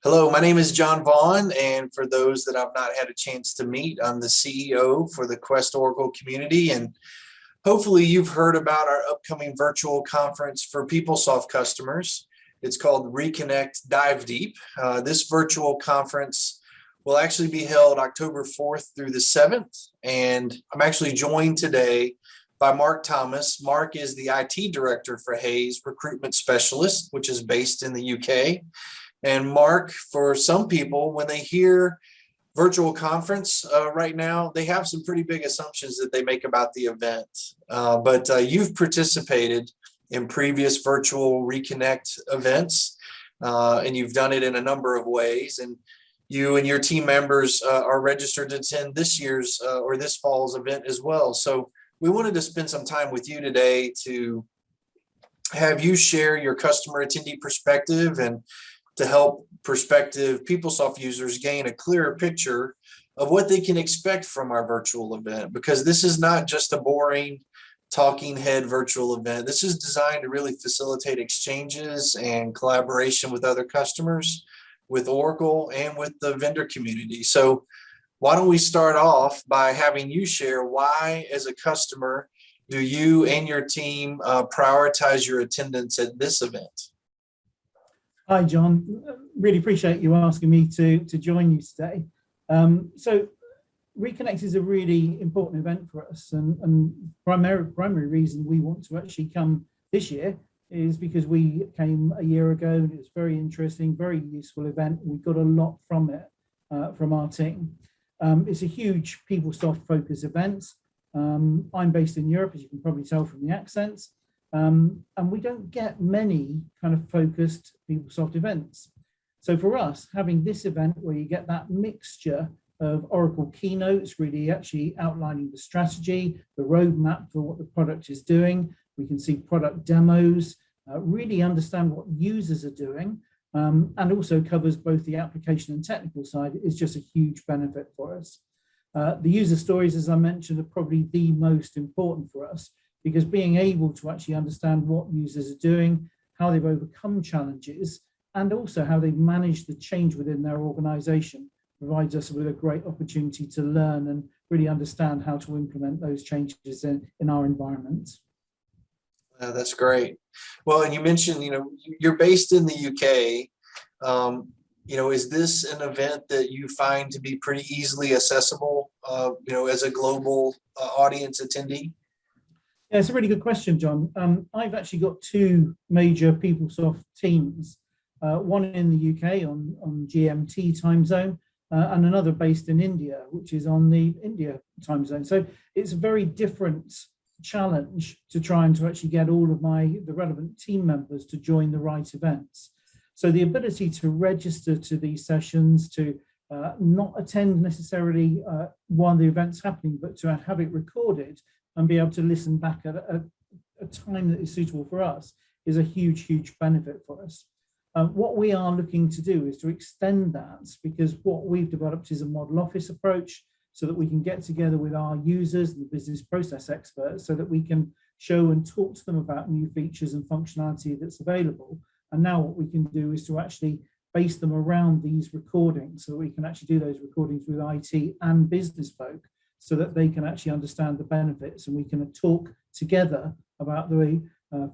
Hello, my name is John Vaughn, and for those that I've not had a chance to meet, I'm the CEO for the Quest Oracle community, and hopefully you've heard about our upcoming virtual conference for PeopleSoft customers. It's called RECONNECT Dive Deep. This virtual conference will actually be held October 4th through the 7th, and I'm actually joined today by Mark Thomas. Mark is the IT director for Hays Recruitment Specialist, which is based in the UK. And Mark, for some people, when they hear virtual conference right now, they have some pretty big assumptions that they make about the event. But you've participated in previous virtual Reconnect events, and you've done it in a number of ways. And you and your team members are registered to attend this year's or this fall's event as well. So we wanted to spend some time with you today to have you share your customer attendee perspective and to help prospective PeopleSoft users gain a clearer picture of what they can expect from our virtual event, because this is not just a boring talking head virtual event. This is designed to really facilitate exchanges and collaboration with other customers, with Oracle, and with the vendor community. So why don't we start off by having you share why, as a customer, do you and your team prioritize your attendance at this event? Hi, John. Really appreciate you asking me to join you today. So Reconnect is a really important event for us, and primary reason we want to actually come this year is because we came a year ago and it was very interesting, very useful event. We got a lot from it, from our team. It's a huge PeopleSoft focus event. I'm based in Europe, as you can probably tell from the accents. And we don't get many kind of focused PeopleSoft events. So for us, having this event where you get that mixture of Oracle keynotes, really actually outlining the strategy, the roadmap for what the product is doing, we can see product demos, really understand what users are doing, and also covers both the application and technical side, is just a huge benefit for us. The user stories, as I mentioned, are probably the most important for us, because being able to actually understand what users are doing, how they've overcome challenges, and also how they've managed the change within their organization provides us with a great opportunity to learn and really understand how to implement those changes in our environment. That's great. Well, and you mentioned, you're based in the UK. Is this an event that you find to be pretty easily accessible, as a global audience attendee? Yeah, it's a really good question, John. I've actually got two major PeopleSoft teams, one in the UK on GMT time zone, and another based in India, which is on the India time zone. So it's a very different challenge to try and to actually get all of the relevant team members to join the right events. So the ability to register to these sessions, to not attend necessarily while the event's happening, but to have it recorded and be able to listen back at a time that is suitable for us, is a huge, huge benefit for us. What we are looking to do is to extend that, because what we've developed is a model office approach, so that we can get together with our users and the business process experts, so that we can show and talk to them about new features and functionality that's available. And now what we can do is to actually base them around these recordings, so we can actually do those recordings with IT and business folk, so that they can actually understand the benefits, and we can talk together about the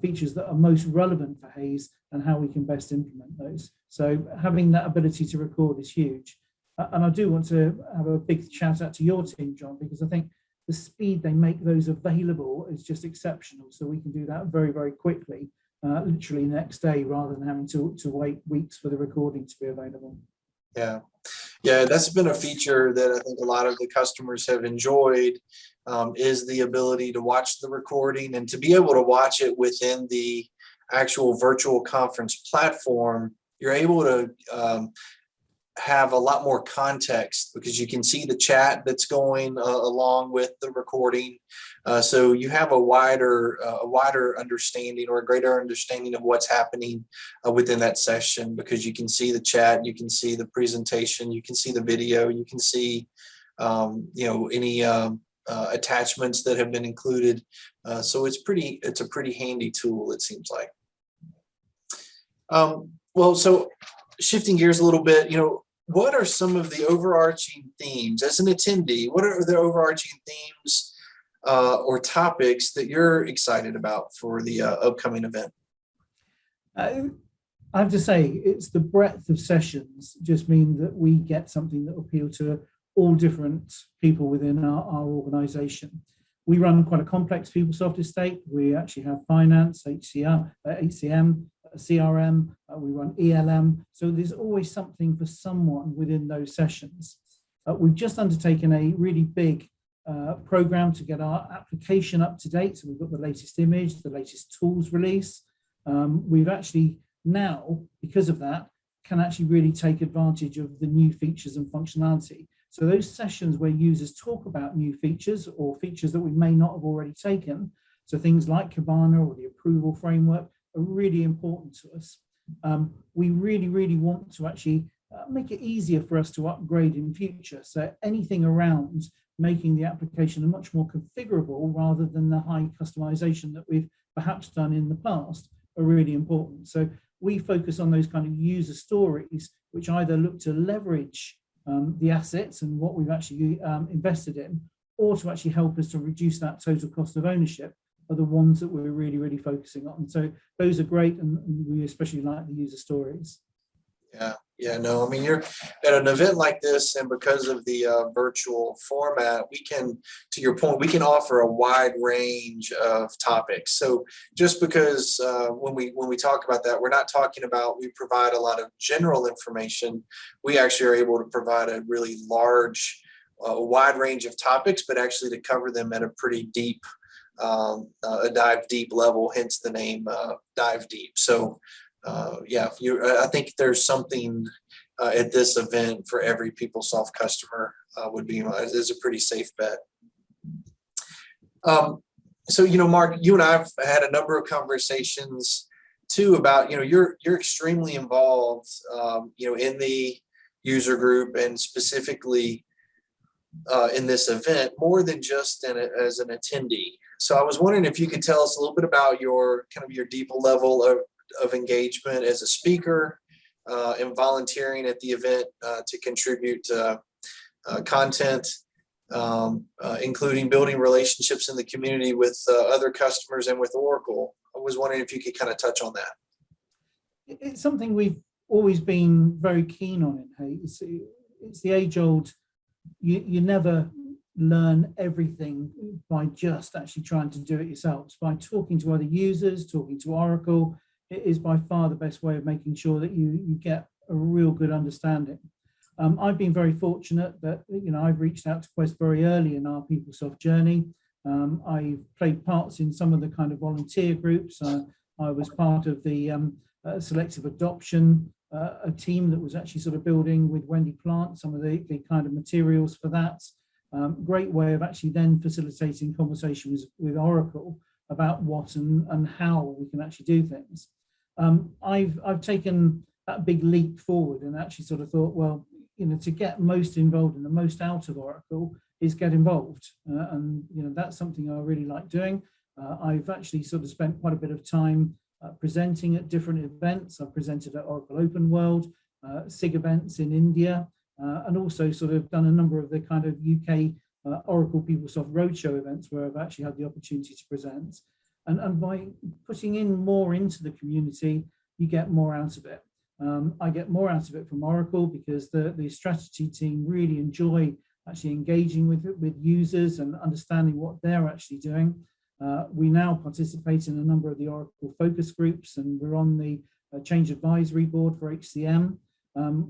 features that are most relevant for Hays and how we can best implement those. So having that ability to record is huge. And I do want to have a big shout out to your team, John, because I think the speed they make those available is just exceptional. So we can do that very, very quickly, literally next day, rather than having to wait weeks for the recording to be available. Yeah, that's been a feature that I think a lot of the customers have enjoyed, is the ability to watch the recording and to be able to watch it within the actual virtual conference platform. You're able to have a lot more context, because you can see the chat that's going along with the recording. So you have a wider understanding, or a greater understanding of what's happening within that session, because you can see the chat, you can see the presentation, you can see the video, you can see any attachments that have been included. So it's a pretty handy tool, it seems like. Well, so shifting gears a little bit, what are some of the overarching themes as an attendee? What are the overarching themes or topics that you're excited about for the upcoming event? I have to say, it's the breadth of sessions just mean that we get something that will appeal to all different people within our organization. We run quite a complex PeopleSoft estate. We actually have finance, HCM, CRM, we run ELM. So there's always something for someone within those sessions. We've just undertaken a really big program to get our application up to date. So we've got the latest image, the latest tools release. We've actually now, because of that, can actually really take advantage of the new features and functionality. So those sessions where users talk about new features or features that we may not have already taken, so things like Kibana or the approval framework, are really important to us. We really want to actually make it easier for us to upgrade in future. So anything around making the application much more configurable rather than the high customization that we've perhaps done in the past are really important. So we focus on those kind of user stories, which either look to leverage the assets and what we've actually invested in, or to actually help us to reduce that total cost of ownership, are the ones that we're really focusing on. So those are great, and we especially like the user stories. Yeah, no, I mean, you're at an event like this, and because of the virtual format, we can, to your point, we can offer a wide range of topics. So just because when we talk about that, we're not talking about we provide a lot of general information. We actually are able to provide a really large, wide range of topics, but actually to cover them at a pretty deep, a dive deep level, hence the name Dive Deep. So yeah, I think there's something at this event for every PeopleSoft customer is a pretty safe bet. So, Mark, you and I have had a number of conversations too about, you're extremely involved, in the user group and specifically in this event more than just as an attendee. So I was wondering if you could tell us a little bit about your deeper level of engagement as a speaker and volunteering at the event to contribute content, including building relationships in the community with other customers and with Oracle. I was wondering if you could kind of touch on that. It's something we've always been very keen on in Hayes. It's the age-old, you never learn everything by just actually trying to do it yourselves. By talking to other users, talking to Oracle, it is by far the best way of making sure that you get a real good understanding. I've been very fortunate that I've reached out to Quest very early in our PeopleSoft journey. I've played parts in some of the kind of volunteer groups. I was part of the selective adoption, a team that was actually sort of building with Wendy Plant some of the kind of materials for that. Great way of actually then facilitating conversations with Oracle about what and how we can actually do things. I've taken that big leap forward and actually sort of thought, well, to get most involved and the most out of Oracle is get involved. And that's something I really like doing. I've actually sort of spent quite a bit of time presenting at different events. I've presented at Oracle Open World, SIG events in India, and also sort of done a number of the kind of UK Oracle PeopleSoft Roadshow events where I've actually had the opportunity to present. And by putting in more into the community, you get more out of it. I get more out of it from Oracle because the strategy team really enjoy actually engaging with users and understanding what they're actually doing. We now participate in a number of the Oracle focus groups, and we're on the change advisory board for HCM.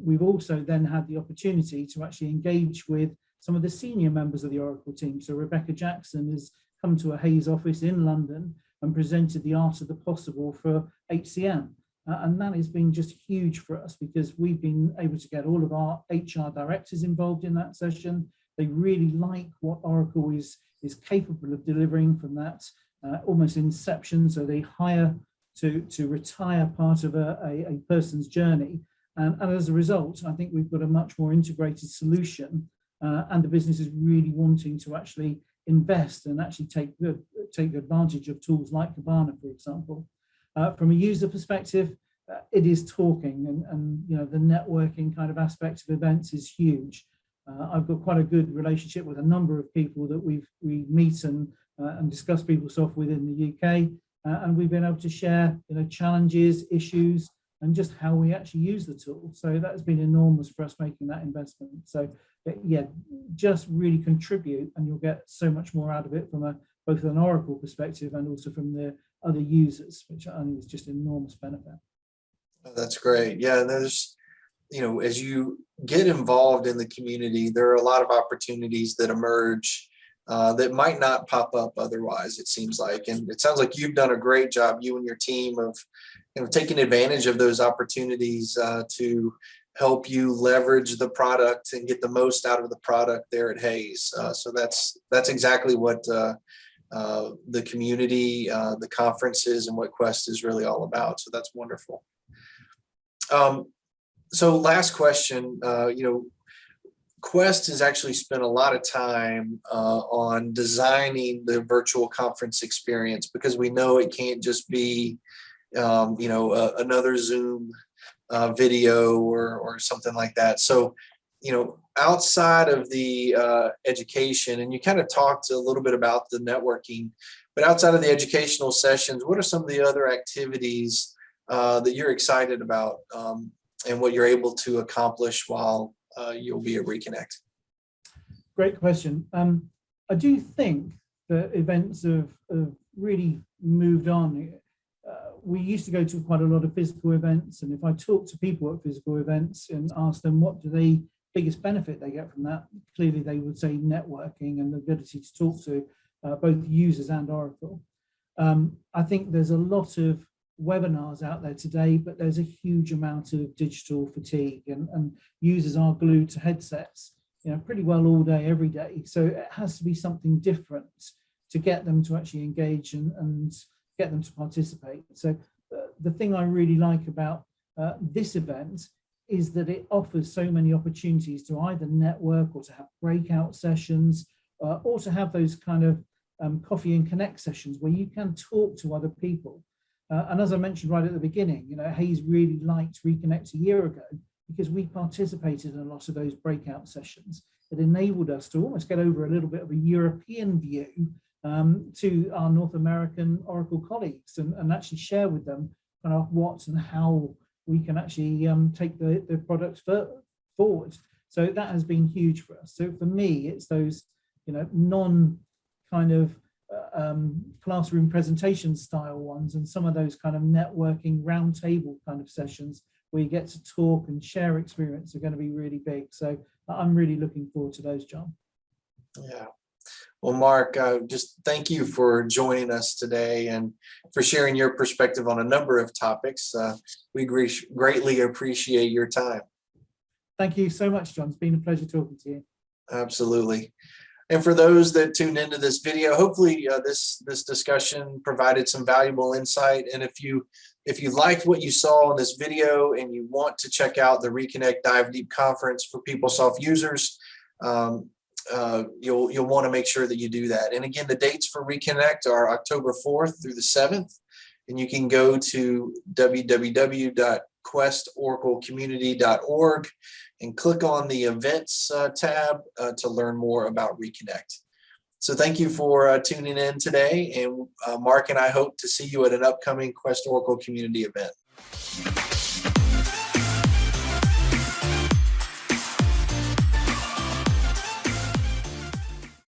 We've also then had the opportunity to actually engage with some of the senior members of the Oracle team. So Rebecca Jackson has come to a Hayes office in London and presented the art of the possible for HCM. And that has been just huge for us because we've been able to get all of our HR directors involved in that session. They really like what Oracle is capable of delivering from that almost inception. So they hire to retire part of a person's journey. And as a result, I think we've got a much more integrated solution, and the business is really wanting to actually invest and actually take advantage of tools like Kibana, for example. From a user perspective, it is talking, and the networking kind of aspect of events is huge. I've got quite a good relationship with a number of people that we meet and discuss PeopleSoft within the UK, and we've been able to share challenges, issues, and just how we actually use the tool. So that has been enormous for us making that investment. So yeah, just really contribute, and you'll get so much more out of it from both an Oracle perspective and also from the other users, which I think is just enormous benefit. That's great. Yeah, and there's, as you get involved in the community, there are a lot of opportunities that emerge that might not pop up otherwise, it seems like. And it sounds like you've done a great job, you and your team, of taking advantage of those opportunities to help you leverage the product and get the most out of the product there at Hayes. So that's exactly what the community, the conferences, and what Quest is really all about. So that's wonderful. So last question, Quest has actually spent a lot of time on designing the virtual conference experience, because we know it can't just be, another Zoom video or something like that. So, outside of the education, and you kind of talked a little bit about the networking, but outside of the educational sessions, what are some of the other activities that you're excited about and what you're able to accomplish while you'll be at RECONNECT? Great question. I do think that events have really moved on. We used to go to quite a lot of physical events, and if I talk to people at physical events and ask them what biggest benefit they get from that, clearly they would say networking and the ability to talk to both users and Oracle. I think there's a lot of webinars out there today, but there's a huge amount of digital fatigue, and users are glued to headsets pretty well all day, every day. So it has to be something different to get them to actually engage and get them to participate. So the thing I really like about this event is that it offers so many opportunities to either network or to have breakout sessions or to have those kind of coffee and connect sessions where you can talk to other people. And as I mentioned right at the beginning, Hayes really liked RECONNECT a year ago because we participated in a lot of those breakout sessions. It enabled us to almost get over a little bit of a European view to our North American Oracle colleagues and actually share with them kind of what and how we can actually take the products forward. So that has been huge for us. So for me, it's those non kind of classroom presentation style ones, and some of those kind of networking roundtable kind of sessions where you get to talk and share experience are going to be really big. So I'm really looking forward to those, John. Yeah. Well, Mark, just thank you for joining us today and for sharing your perspective on a number of topics. We greatly appreciate your time. Thank you so much, John. It's been a pleasure talking to you. Absolutely. And for those that tuned into this video, hopefully this discussion provided some valuable insight. And if you liked what you saw in this video and you want to check out the RECONNECT Dive Deep Conference for PeopleSoft users, you'll want to make sure that you do that. And again, the dates for RECONNECT are October 4th through the 7th. And you can go to www.questoraclecommunity.org and click on the events tab to learn more about RECONNECT. So thank you for tuning in today. And Mark and I hope to see you at an upcoming Quest Oracle community event.